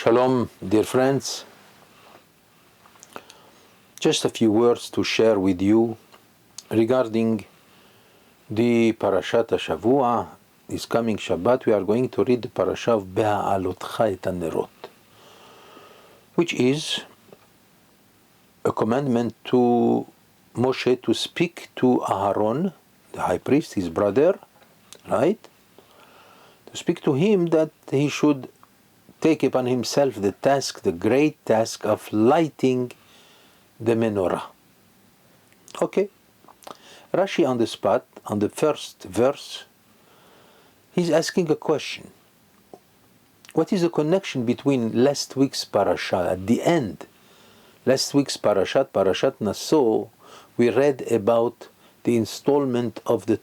Shalom, dear friends. Just a few words to share with you regarding the Parashat Shavua. This coming Shabbat we are going to read the Parashat Behaalotecha et Nerot, which is a commandment to Moshe to speak to Aaron, the high priest, his brother, right? To speak to him that he should take upon himself the task, the great task of lighting the menorah. Okay. Rashi on the spot, on the first verse, he's asking a question. What is the connection between last week's parasha, at the end? Last week's Parashat Naso, we read about the installment of the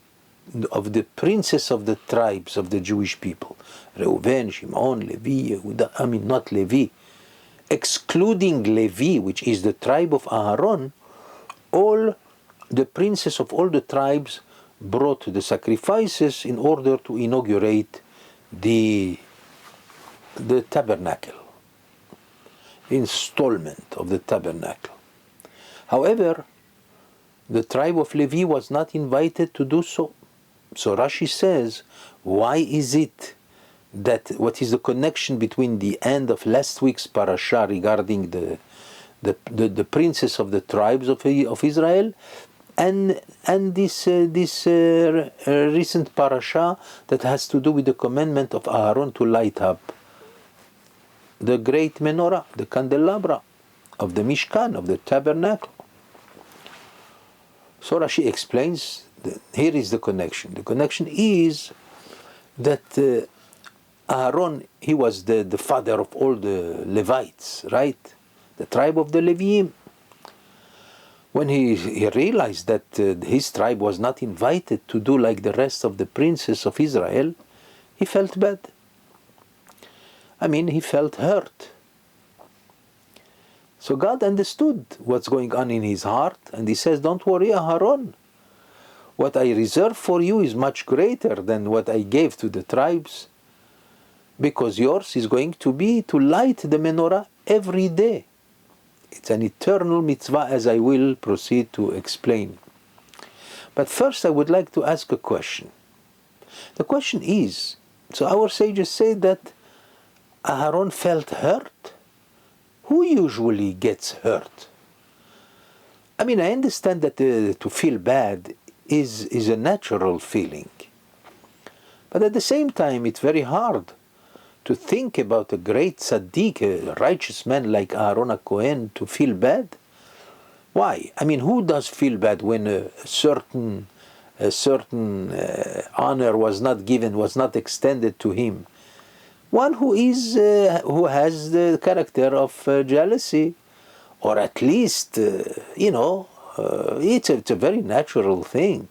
princes of the tribes of the Jewish people. Reuven, Shimon, Levi, Yehuda, not Levi. Excluding Levi, which is the tribe of Aaron, all the princes of all the tribes brought the sacrifices in order to inaugurate the tabernacle, the installment of the tabernacle. However, the tribe of Levi was not invited to do so. So Rashi says, why is it that, what is the connection between the end of last week's parasha regarding the princes of the tribes of Israel and this recent parasha that has to do with the commandment of Aaron to light up the great menorah, the candelabra of the Mishkan, of the tabernacle? So Rashi explains, here is the connection. The connection is that Aaron, he was the father of all the Levites, right? The tribe of the Leviim. When he realized that his tribe was not invited to do like the rest of the princes of Israel, he felt bad. He felt hurt. So God understood what's going on in his heart, and he says, don't worry, Aaron. What I reserve for you is much greater than what I gave to the tribes, because yours is going to be to light the menorah every day. It's an eternal mitzvah, as I will proceed to explain. But first I would like to ask a question. The question is, so our sages say that Aaron felt hurt. Who usually gets hurt? I understand that to feel bad is a natural feeling. But at the same time, it's very hard to think about a great tzaddik, a righteous man like Aaron HaKohen, to feel bad. Why? Who does feel bad when a certain honor was not given, was not extended to him? One who has the character of jealousy, or at least, it's a very natural thing.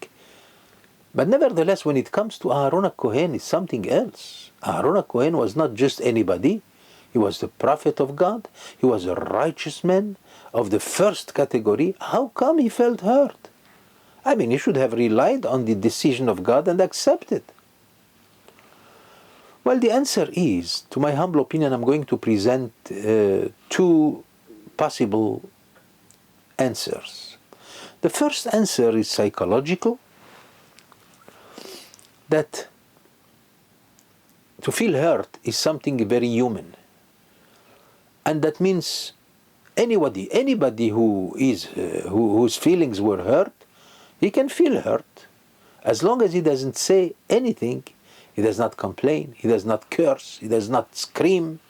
But nevertheless, when it comes to Aaron HaKohen, it's something else. Aaron HaKohen was not just anybody. He was the prophet of God. He was a righteous man of the first category. How come he felt hurt? He should have relied on the decision of God and accepted. Well, the answer is, to my humble opinion, I'm going to present two possible answers. The first answer is psychological, that to feel hurt is something very human. And that means anybody whose feelings were hurt, he can feel hurt. As long as he doesn't say anything, he does not complain, he does not curse, he does not scream.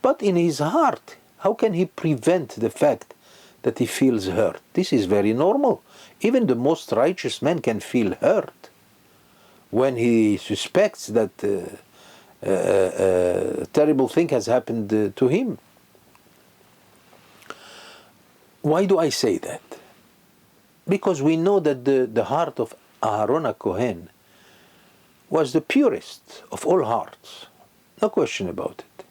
But in his heart, how can he prevent the fact that he feels hurt? This is very normal. Even the most righteous man can feel hurt when he suspects that a terrible thing has happened to him. Why do I say that? Because we know that the heart of Aaron HaKohen was the purest of all hearts. No question about it.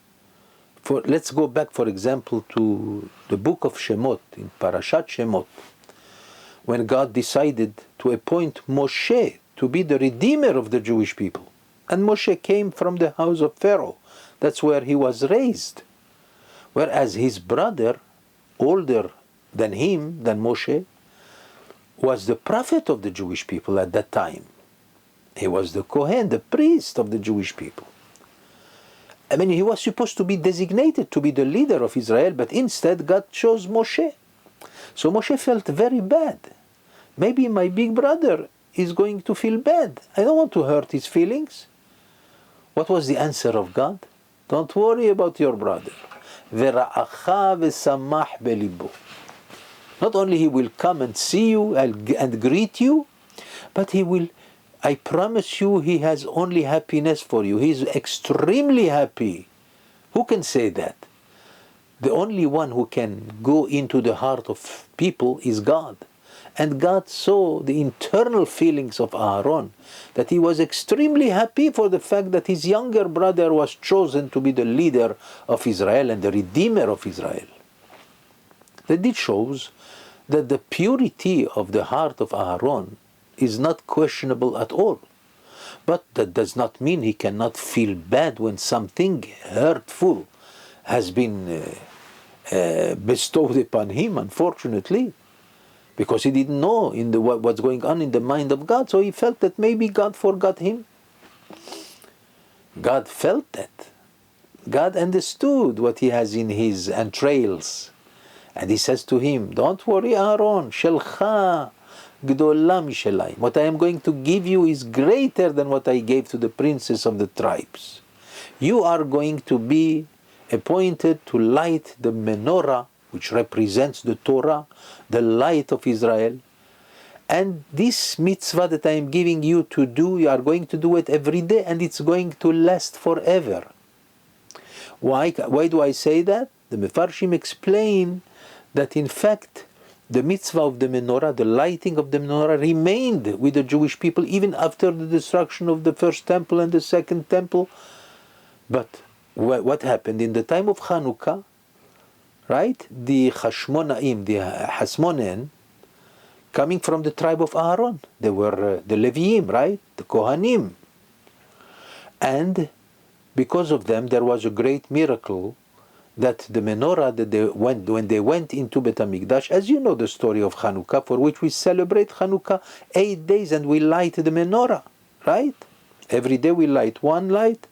Let's go back, for example, to the book of Shemot, in Parashat Shemot, when God decided to appoint Moshe to be the redeemer of the Jewish people. And Moshe came from the house of Pharaoh. That's where he was raised. Whereas his brother, older than him, than Moshe, was the prophet of the Jewish people at that time. He was the Kohen, the priest of the Jewish people. I mean, he was supposed to be designated to be the leader of Israel, but instead God chose Moshe. So Moshe felt very bad. Maybe my big brother is going to feel bad. I don't want to hurt his feelings. What was the answer of God? Don't worry about your brother. Vera'acha v'samach belibo. Not only he will come and see you and greet you, but he will, I promise you, he has only happiness for you. He is extremely happy. Who can say that? The only one who can go into the heart of people is God. And God saw the internal feelings of Aaron, that he was extremely happy for the fact that his younger brother was chosen to be the leader of Israel and the redeemer of Israel. That it shows that the purity of the heart of Aaron is not questionable at all. But that does not mean he cannot feel bad when something hurtful has been bestowed upon him, unfortunately, because he didn't know what's going on in the mind of God, so he felt that maybe God forgot him. God felt that. God understood what he has in his entrails. And he says to him, don't worry, Aaron, Shelcha gdola mishelayim. What I am going to give you is greater than what I gave to the princes of the tribes. You are going to be appointed to light the menorah, which represents the Torah, the light of Israel. And this mitzvah that I am giving you to do, you are going to do it every day, and it's going to last forever. Why do I say that? The Mefarshim explain that in fact the mitzvah of the menorah, the lighting of the menorah, remained with the Jewish people even after the destruction of the first temple and the second temple. But what happened in the time of Hanukkah, right? The Hashmonaim, the Hasmonen, coming from the tribe of Aaron, they were the Leviim, right? The Kohanim. And because of them, there was a great miracle that the menorah that when they went into Bet HaMikdash, as you know the story of Hanukkah, for which we celebrate Hanukkah 8 days and we light the menorah, right? Every day we light one light,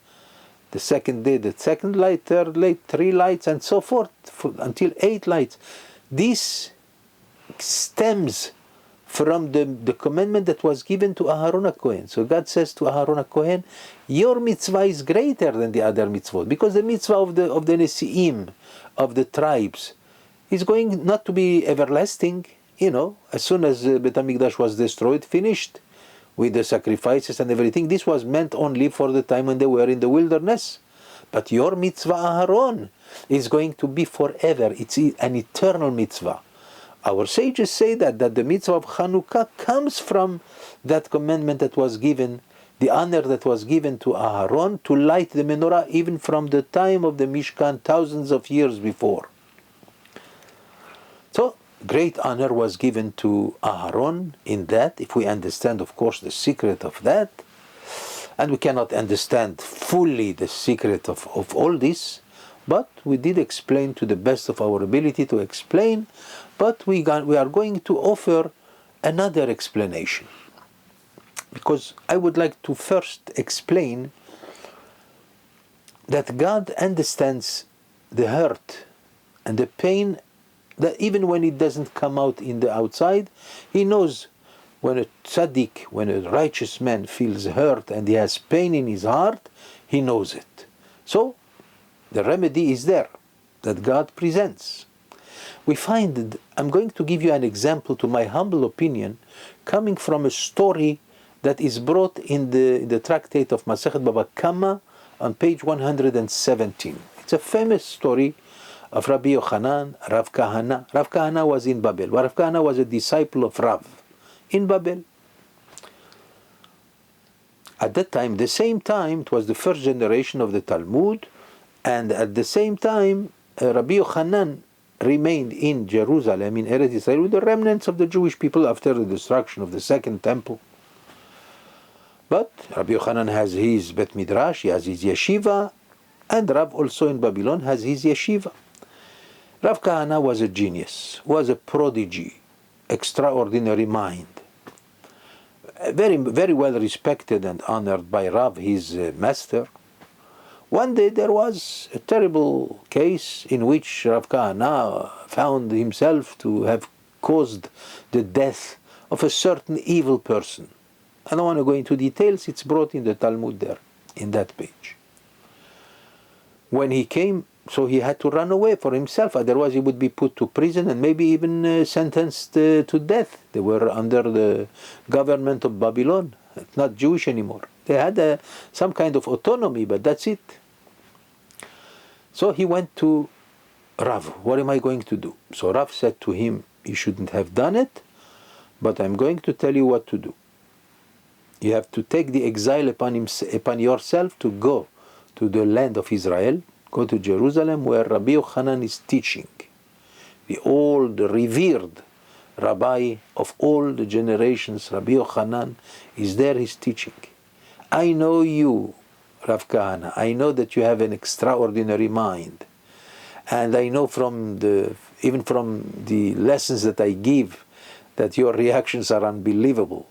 the second day the second light, third light, 3 lights, and so forth, until 8 lights. This stems from the commandment that was given to Aharon HaKohen. So God says to Aharon HaKohen, your mitzvah is greater than the other mitzvot, because the mitzvah of the Nesi'im, of the tribes, is going not to be everlasting. You know, as soon as Bet HaMikdash was destroyed, finished with the sacrifices and everything, this was meant only for the time when they were in the wilderness. But your mitzvah, Aharon, is going to be forever. It's an eternal mitzvah. Our sages say that the mitzvah of Hanukkah comes from that commandment that was given, the honor that was given to Aharon to light the menorah even from the time of the Mishkan, thousands of years before. So, great honor was given to Aharon in that, if we understand, of course, the secret of that. And we cannot understand fully the secret of all this, but we did explain to the best of our ability to explain. But we are going to offer another explanation, because I would like to first explain that God understands the hurt and the pain, that even when it doesn't come out in the outside, He knows when a tzaddik, when a righteous man feels hurt and he has pain in his heart, He knows it. So the remedy is there, that God presents. We find that I'm going to give you an example, to my humble opinion, coming from a story that is brought in the tractate of Masechet Baba Kama on page 117. It's a famous story of Rabbi Yochanan, Rav Kahana. Rav Kahana was in Babel. Rav Kahana was a disciple of Rav in Babel. At that time, the same time, it was the first generation of the Talmud, and at the same time, Rabbi Yochanan remained in Jerusalem, in Eretz Israel, with the remnants of the Jewish people after the destruction of the second temple. But Rabbi Yochanan has his Bet Midrash, he has his yeshiva, and Rav also in Babylon has his yeshiva. Rav Kahana was a genius, was a prodigy, extraordinary mind. Very, very well respected and honored by Rav, his master. One day there was a terrible case in which Rav Kahana found himself to have caused the death of a certain evil person. I don't want to go into details, it's brought in the Talmud there, in that page. When he came, so he had to run away for himself, otherwise he would be put to prison and maybe even sentenced to death. They were under the government of Babylon, not Jewish anymore. They had some kind of autonomy, but that's it. So he went to Rav. What am I going to do? So Rav said to him, you shouldn't have done it, but I'm going to tell you what to do. You have to take the exile upon yourself to go to the land of Israel, go to Jerusalem where Rabbi Yochanan is teaching. The old, revered rabbi of all the generations, Rabbi Yochanan, is there, he's teaching. I know you, Rav Kahana, I know that you have an extraordinary mind. And I know even from the lessons that I give, that your reactions are unbelievable.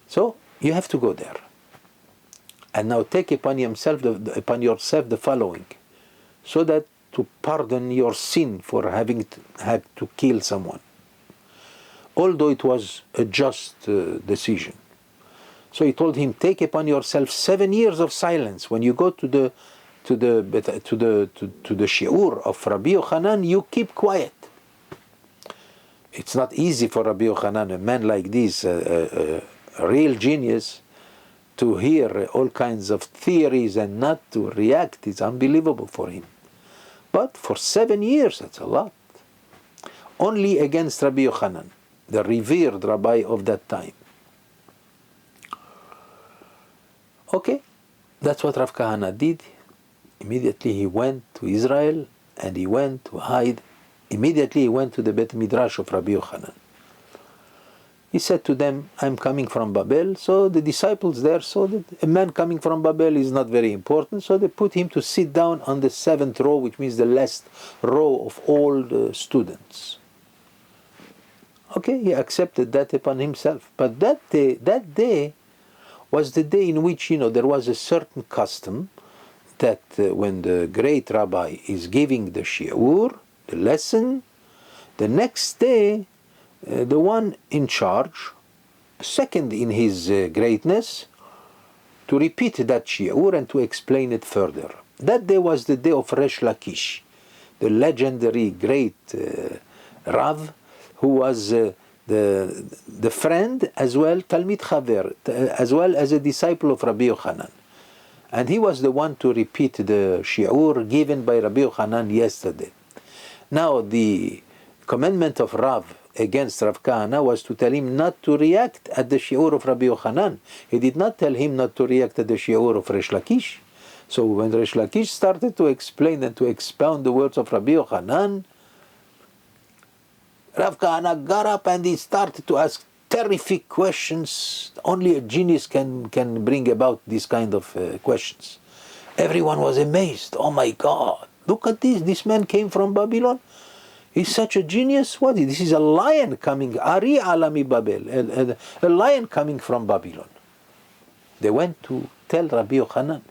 So you have to go there. And now take upon yourself the following, so that to pardon your sin for having had to kill someone, although it was a just decision. So he told him, take upon yourself 7 years of silence. When you go to the shiur of Rabbi Yochanan, you keep quiet. It's not easy for Rabbi Yochanan, a man like this, a real genius, to hear all kinds of theories and not to react. It's unbelievable for him. But for 7 years, that's a lot. Only against Rabbi Yochanan, the revered rabbi of that time. Okay, that's what Rav Kahana did. Immediately he went to Israel and he went to hide. Immediately he went to the Bet Midrash of Rabbi Yochanan. He said to them, I'm coming from Babel. So the disciples there saw that a man coming from Babel is not very important. So they put him to sit down on the 7th row, which means the last row of all the students. Okay, he accepted that upon himself. But that day was the day in which, there was a certain custom that when the great rabbi is giving the shiur, the lesson, the next day, the one in charge, second in his greatness, to repeat that shiur and to explain it further. That day was the day of Resh Lakish, the legendary great Rav, who was the friend as well, Talmid Chaver, as well as a disciple of Rabbi Yochanan. And he was the one to repeat the shiur given by Rabbi Yochanan yesterday. Now the commandment of Rav against Rav Kahana was to tell him not to react at the shiur of Rabbi Yochanan. He did not tell him not to react at the shiur of Resh Lakish. So when Resh Lakish started to explain and to expound the words of Rabbi Yochanan, Rav Kahana got up and he started to ask terrific questions. Only a genius can bring about these kind of questions. Everyone was amazed. Oh my God, look at this. This man came from Babylon. He's such a genius. What is this? Is a lion coming. Ari alami Babel. A lion coming from Babylon. They went to tell Rabbi Yochanan.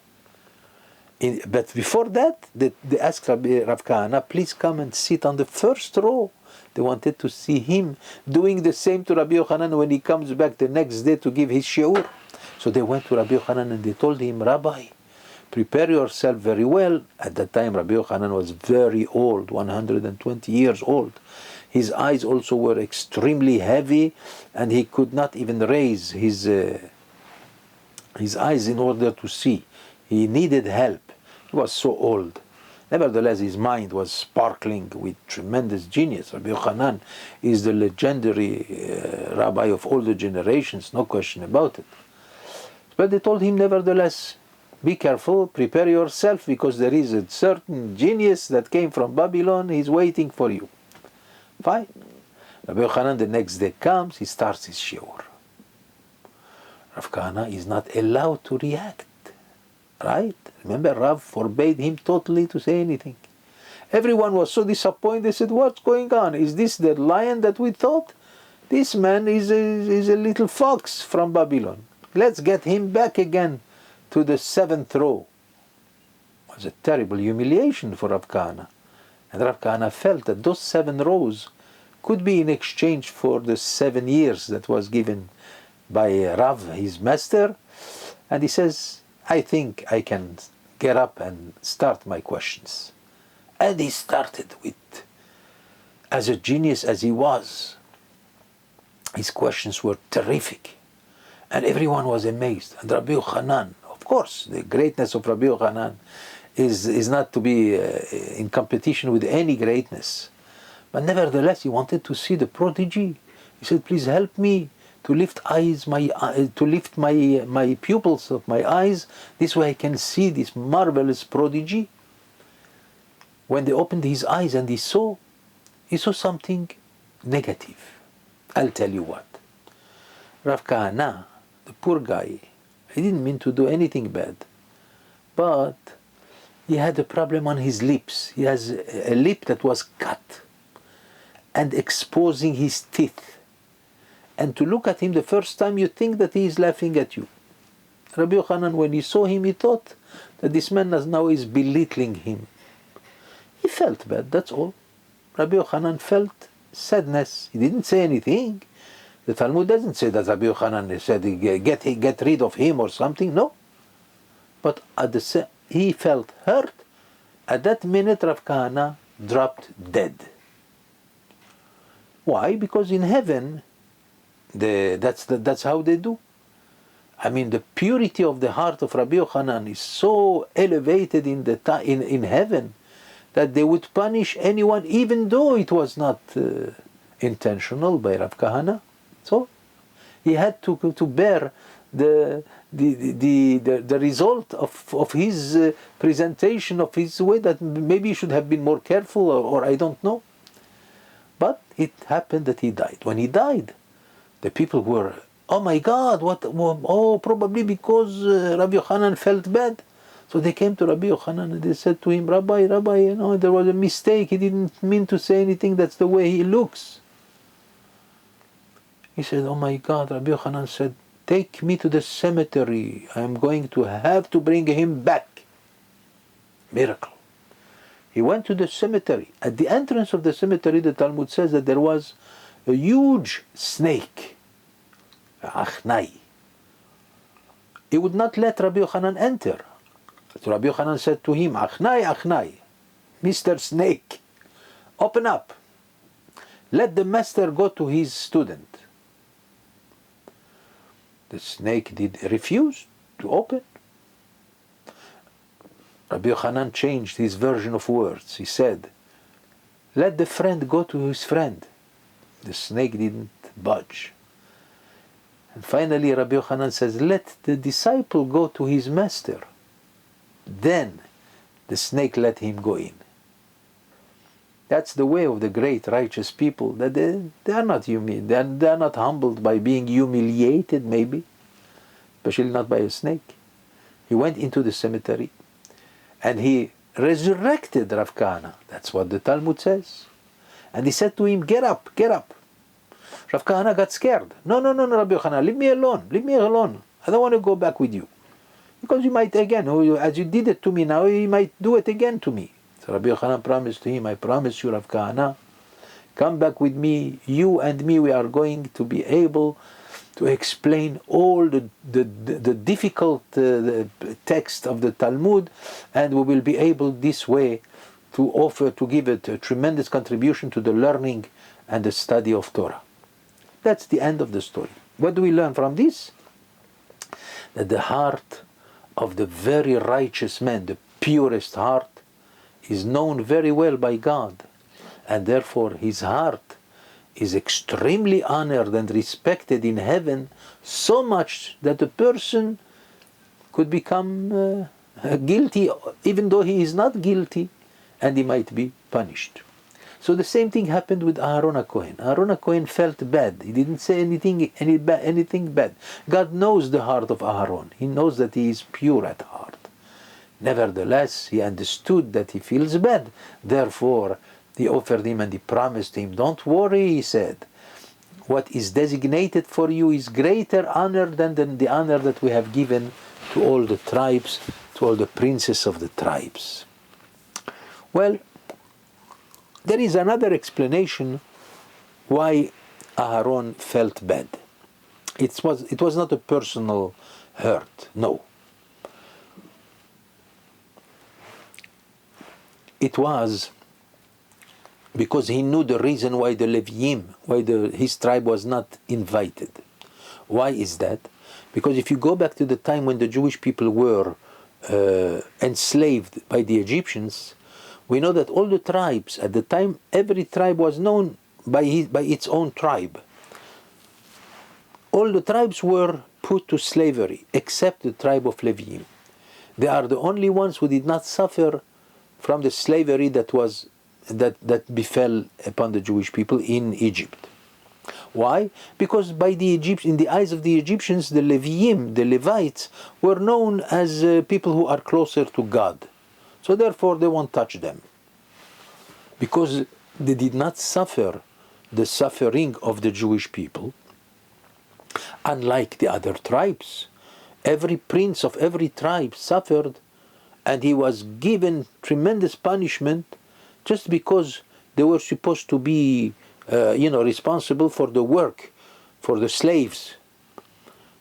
But before that, they asked Rav Kahana, please come and sit on the first row. They wanted to see him doing the same to Rabbi Yochanan when he comes back the next day to give his shiur. So they went to Rabbi Yochanan and they told him, Rabbi, prepare yourself very well. At that time, Rabbi Yochanan was very old, 120 years old. His eyes also were extremely heavy, and he could not even raise his eyes in order to see. He needed help. He was so old. Nevertheless, his mind was sparkling with tremendous genius. Rabbi Yochanan is the legendary rabbi of all the generations, no question about it. But they told him, nevertheless, be careful, prepare yourself, because there is a certain genius that came from Babylon, he's waiting for you. Fine. Rabbi Yochanan the next day comes, he starts his shiur. Rav Kahana is not allowed to react. Right? Remember, Rav forbade him totally to say anything. Everyone was so disappointed. They said, what's going on? Is this the lion that we thought? This man is a little fox from Babylon. Let's get him back again to the 7th row. It was a terrible humiliation for Rav Kahana. And Rav Kahana felt that those 7 rows could be in exchange for the 7 years that was given by Rav, his master. And he says, I think I can get up and start my questions. And he started with, as a genius as he was, his questions were terrific. And everyone was amazed. And Rabbi Yochanan, of course, the greatness of Rabbi Yochanan is not to be in competition with any greatness. But nevertheless, he wanted to see the prodigy. He said, please help me to lift my pupils of my eyes. This way I can see this marvelous prodigy. When they opened his eyes and he saw something negative. I'll tell you what. Rav Kahana, the poor guy, he didn't mean to do anything bad. But he had a problem on his lips. He has a lip that was cut and exposing his teeth. And to look at him the first time, you think that he is laughing at you. Rabbi Yochanan, when he saw him, he thought that this man now is belittling him. He felt bad, that's all. Rabbi Yochanan felt sadness. He didn't say anything. The Talmud doesn't say that Rabbi Yochanan said, get rid of him or something. No. But he felt hurt. At that minute, Rav Kahana dropped dead. Why? Because in heaven, that's how they do. I mean, the purity of the heart of Rabbi Yochanan is so elevated in heaven that they would punish anyone, even though it was not intentional by Rav Kahana. So he had to bear the result of his presentation, of his way, that maybe he should have been more careful, or I don't know. But it happened that he died. When he died, the people were, oh my God, what? Oh, probably because Rabbi Yochanan felt bad. So they came to Rabbi Yochanan and they said to him, Rabbi, there was a mistake. He didn't mean to say anything. That's the way he looks. He said, oh my God. Rabbi Yochanan said, take me to the cemetery. I am going to have to bring him back. Miracle. He went to the cemetery. At the entrance of the cemetery, the Talmud says that there was a huge snake. Achnai. He would not let Rabbi Yochanan enter. So Rabbi Yochanan said to him, Achnai, Achnai, Mr. Snake, open up. Let the master go to his student. The snake refused to open. Rabbi Yochanan changed his version of words. He said, let the friend go to his friend. The snake didn't budge. And finally Rabbi Yochanan says, let the disciple go to his master. Then the snake let him go in. That's the way of the great righteous people, that they are not humiliated. They are not humbled by being humiliated, maybe, especially not by a snake. He went into the cemetery and he resurrected Rav Kahana. That's what the Talmud says. And he said to him, get up, get up. Rav Kahana got scared. No, Rabbi Yochanan, leave me alone. I don't want to go back with you. Because you might again, as you did it to me now, you might do it again to me. So Rabbi Yochanan promised to him, I promise you, Rav Kahana, come back with me. You and me, we are going to be able to explain all the difficult text of the Talmud, and we will be able this way to give it a tremendous contribution to the learning and the study of Torah. That's the end of the story. What do we learn from this? That the heart of the very righteous man, the purest heart, is known very well by God, and therefore his heart is extremely honored and respected in heaven, so much that a person could become guilty even though he is not guilty, and he might be punished. So the same thing happened with Aharon HaKohen. Aharon HaKohen felt bad. He didn't say anything bad. God knows the heart of Aharon. He knows that he is pure at heart. Nevertheless, he understood that he feels bad. Therefore, he offered him and he promised him, don't worry, he said. What is designated for you is greater honor than the honor that we have given to all the tribes, to all the princes of the tribes. Well, there is another explanation why Aaron felt bad. It was not a personal hurt, no. It was because he knew the reason why the Leviim, his tribe was not invited. Why is that? Because if you go back to the time when the Jewish people were enslaved by the Egyptians, we know that all the tribes, at the time, every tribe was known by its own tribe. All the tribes were put to slavery, except the tribe of Leviim. They are the only ones who did not suffer from the slavery that befell upon the Jewish people in Egypt. Why? Because in the eyes of the Egyptians, the Leviim, the Levites, were known as people who are closer to God. So therefore they won't touch them. Because they did not suffer the suffering of the Jewish people, unlike the other tribes. Every prince of every tribe suffered, and he was given tremendous punishment just because they were supposed to be responsible for the work, for the slaves.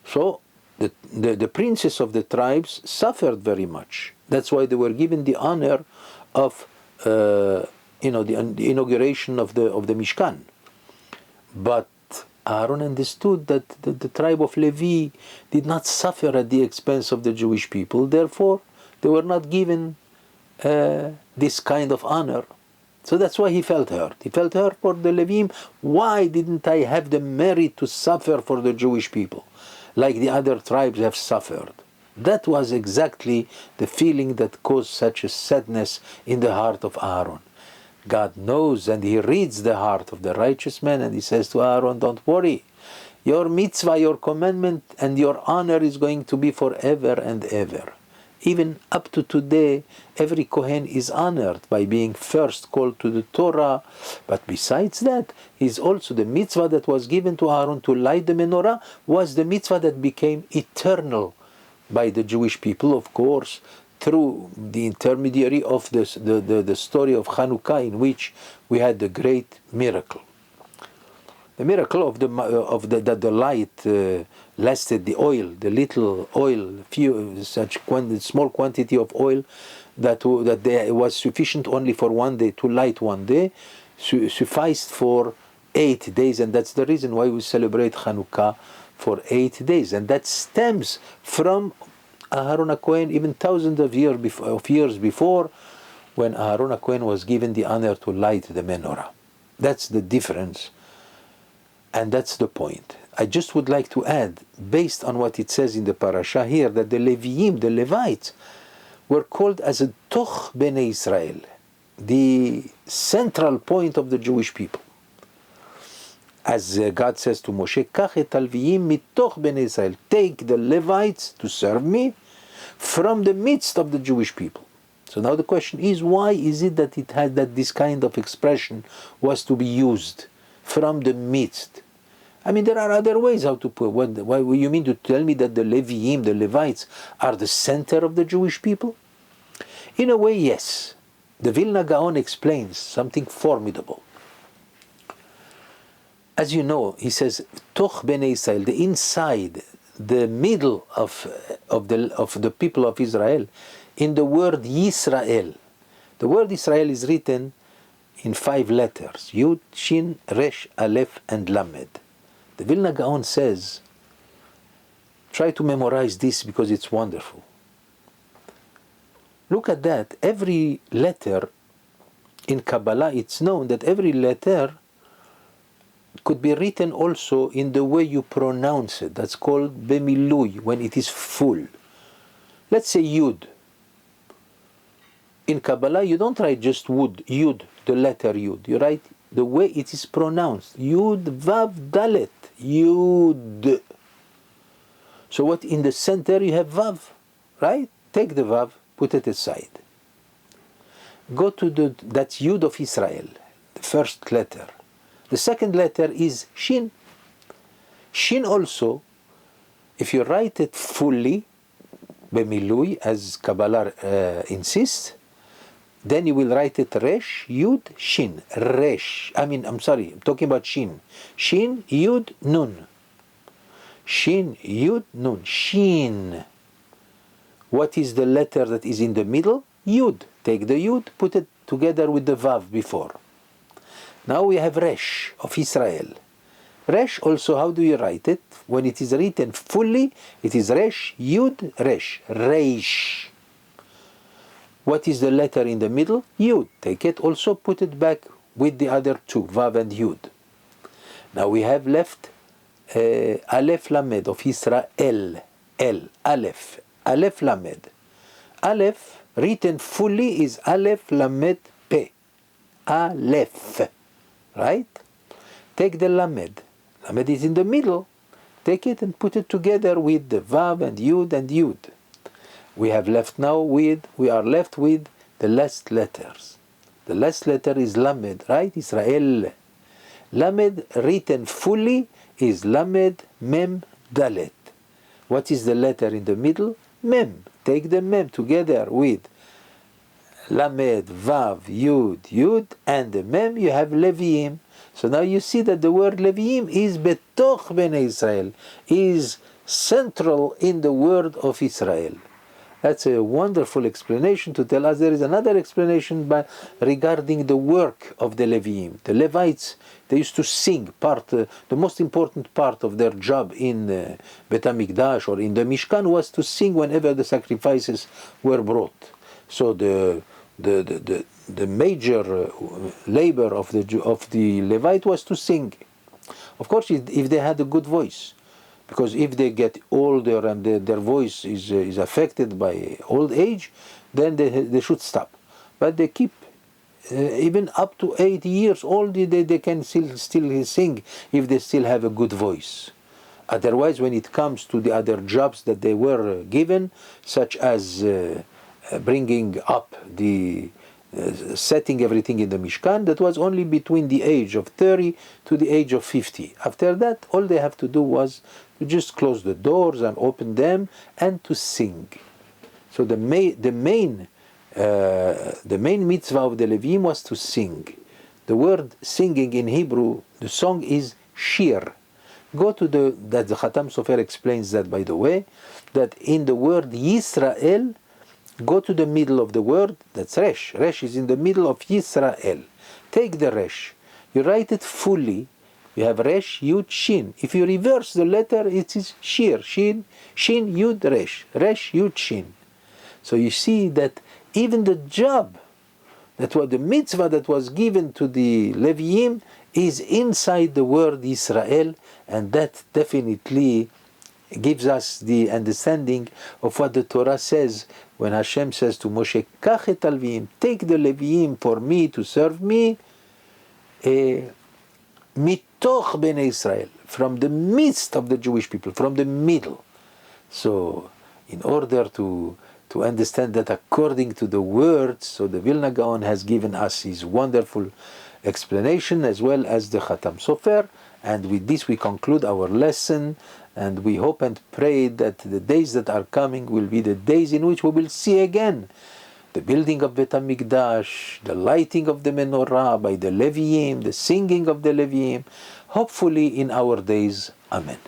So the princes of the tribes suffered very much. That's why they were given the honor of the inauguration of the Mishkan. But Aaron understood that the tribe of Levi did not suffer at the expense of the Jewish people. Therefore, they were not given this kind of honor. So that's why he felt hurt. He felt hurt for the Leviim. Why didn't I have the merit to suffer for the Jewish people, like the other tribes have suffered? That was exactly the feeling that caused such a sadness in the heart of Aaron. God knows, and he reads the heart of the righteous man, and he says to Aaron, don't worry. Your mitzvah, your commandment, and your honor is going to be forever and ever. Even up to today, every Kohen is honored by being first called to the Torah. But besides that, is also the mitzvah that was given to Aaron to light the menorah was the mitzvah that became eternal by the Jewish people, of course, through the intermediary of the story of Hanukkah, in which we had the great miracle. The miracle that the light lasted, the oil, the little oil, small quantity of oil that was sufficient only for one day, to light one day, sufficed for 8 days, and that's the reason why we celebrate Hanukkah for 8 days, and that stems from Aharon HaKohen even thousands of years before, when Aharon HaKohen was given the honor to light the menorah. That's the difference. And that's the point. I just would like to add, based on what it says in the parasha here, that the Leviim, the Levites, were called as a Toch Bnei Israel, the central point of the Jewish people. As God says to Moshe, Kach et Alviim mitoch Bnei Israel, take the Levites to serve me from the midst of the Jewish people. So now the question is, why is it that it had that this kind of expression was to be used? From the midst. I mean, there are other ways how to put. Why you mean to tell me that the Leviim, the Levites, are the center of the Jewish people? In a way, yes. The Vilna Gaon explains something formidable. As you know, he says, Toch Bnei Israel, the inside, the middle of the people of Israel, in the word Yisrael. The word Israel is written in 5 letters, Yud, Shin, Resh, Aleph, and Lamed. The Vilna Gaon says, try to memorize this because it's wonderful. Look at that. Every letter in Kabbalah, it's known that every letter could be written also in the way you pronounce it. That's called Bemilui, when it is full. Let's say Yud. In Kabbalah, you don't write just Yud, the letter Yud. You write the way it is pronounced. Yud, Vav, Dalet. Yud. So what in the center you have Vav, right? Take the Vav, put it aside. Go to that's Yud of Israel, the first letter. The second letter is Shin. Shin also, if you write it fully, Bemilui, as Kabbalah insists, then you will write it Resh, Yud, Shin. Resh. I'm talking about Shin. Shin, Yud, Nun. Shin, Yud, Nun. Shin. What is the letter that is in the middle? Yud. Take the Yud, put it together with the Vav before. Now we have Resh of Israel. Resh also, how do you write it? When it is written fully, it is Resh, Yud, Resh. Reish. What is the letter in the middle? Yud. Take it, also put it back with the other two, Vav and Yud. Now we have left Aleph Lamed of Israel. El. Aleph. Aleph Lamed. Aleph, written fully, is Aleph Lamed Pe. Aleph. Right? Take the Lamed. Lamed is in the middle. Take it and put it together with the Vav and Yud and Yud. We are left with the last letters. The last letter is Lamed, right? Israel. Lamed, written fully, is Lamed Mem Dalet. What is the letter in the middle? Mem. Take the Mem together with Lamed, Vav, Yud, Yud, and the Mem, you have Leviim. So now you see that the word Leviim is Betoch Bnei Israel, is central in the word of Israel. That's a wonderful explanation to tell us there is another explanation regarding the work of the Leviim. The Levites, they used to sing the most important part of their job in Bet HaMikdash or in the Mishkan was to sing whenever the sacrifices were brought. So the major labor of the Levite was to sing. Of course, if they had a good voice. Because if they get older and their voice is affected by old age, then they should stop. But they keep, even up to 80 years old, they can still sing if they still have a good voice. Otherwise, when it comes to the other jobs that they were given, such as bringing up setting everything in the Mishkan, that was only between the age of 30 to the age of 50. After that, all they have to do was to just close the doors and open them and to sing. So the main mitzvah of the Levim was to sing. The word singing in Hebrew, the song is shir. Go to that the Khatam Sofer explains that, by the way, that in the word Yisrael, go to the middle of the word, that's Resh. Resh is in the middle of Yisrael. Take the Resh. You write it fully. You have Resh, Yud, Shin. If you reverse the letter, it is Shir. Shin, Yud, Resh. Resh, Yud, Shin. So you see that even the job, that was the mitzvah that was given to the Leviim, is inside the word Israel, and that definitely gives us the understanding of what the Torah says when Hashem says to Moshe, Kach et Leviim, take the Leviim for me to serve me, mitoch bnei Israel, from the midst of the Jewish people, from the middle. So, in order to understand that according to the words, so the Vilna Gaon has given us his wonderful explanation as well as the Khatam Sofer, and with this we conclude our lesson. And we hope and pray that the days that are coming will be the days in which we will see again the building of Bet HaMikdash, the lighting of the menorah by the Leviim, the singing of the Leviim, hopefully in our days. Amen.